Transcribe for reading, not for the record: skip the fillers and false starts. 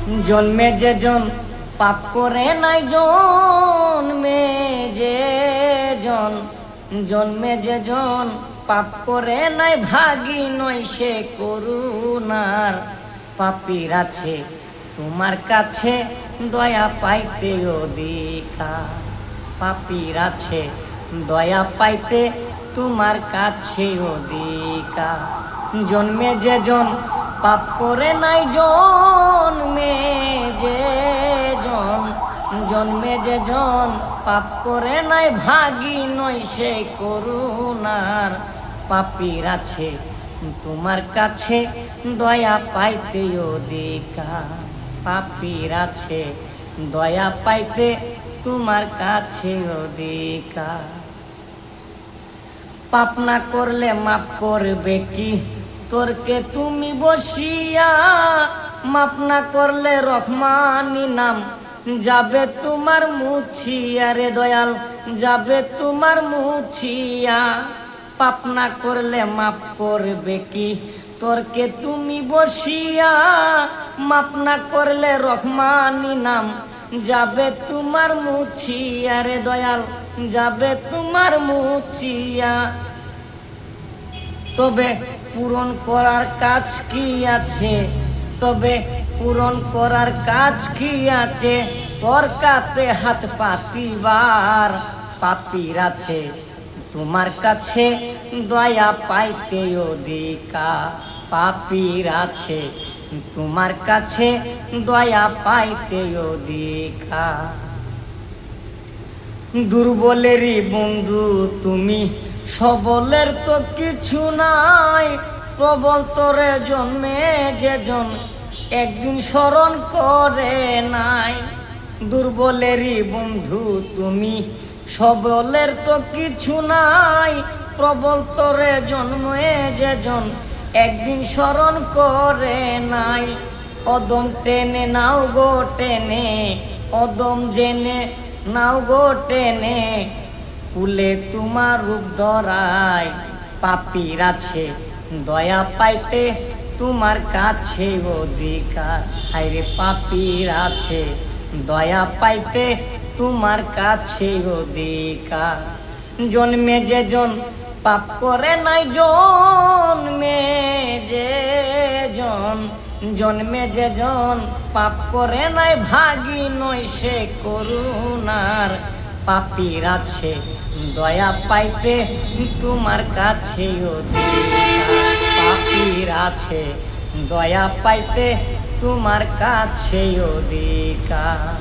জন্মে যে জন পাপ করে নাই, জন্মে যে জন জন্মে যে জন পাপ করে নাই, ভাগী নয় সে করুণার। পাপীর আছে তোমার কাছে দয়া পাইতে অধিকার। পাপীর আছে দয়া পাইতে তোমার কাছে অধিকার। জন্মে যে জন পাপ করে নাই, জন্মে যে জন জন্মে যে জন পাপ করে নাই, ভাগী নয় সে করুণার। পাপীর আছে তোমার কাছে দয়া পাইতে অধিকার। পাপীর আছে দয়া পাইতে তোমার কাছে অধিকার। পাপ না করলে মাপ করবে কি তোরকে তুমি বসিয়া? মাপ না করলে রহমানি নাম যাবে তোমার মুছিয়া রে দয়াল, যাবে তোমার মুছিয়া। পাপ না করলে মাপ করবে কি তোরকে তুমি বসিয়া? মাপ না করলে রহমানি নাম যাবে তোমার মুছিয়া রে দয়াল, যাবে তোমার মুছিয়া। তবে পূরণ করার কাজ কি আছে? তবে পূরণ করার কাজ কি আছে? তোর কাতে হাত পাতিবার। পাপীর আছে তোমার কাছে দয়া পাইতে অধিকার। পাপীর আছে তোমার কাছে দয়া পাইতে অধিকার। দুর্বলেরই বন্ধু তুমি, সবলের তো কিছু নাই। প্রবল তোরে জন্মে যে জন একদিন স্মরণ করে নাই। দুর্বলেরই বন্ধু তুমি, সবলের তো কিছু নাই। প্রবল তোরে জন্মে যে জন একদিন স্মরণ করে নাই। অদম টেনে নাও গো টেনে, অদম জেনে নাও গো টেনে, কুলে তোমার রূপ ধরায়। পাপীর আছে দয়া পাইতে তোমার কাছে অধিকার। হায়রে পাপীর আছে দয়া পাইতে তোমার কাছে অধিকার। জন্মে যে জন পাপ করে নাই, জন্মে যে জন জন্মে যে জন পাপ করে নাই, ভাগী নয় সে করুণার। পাপীর আছে দয়া পাইতে তোমার কাছে অধিকার। পাপীর আছে দয়া পাইতে তোমার কাছে অধিকার।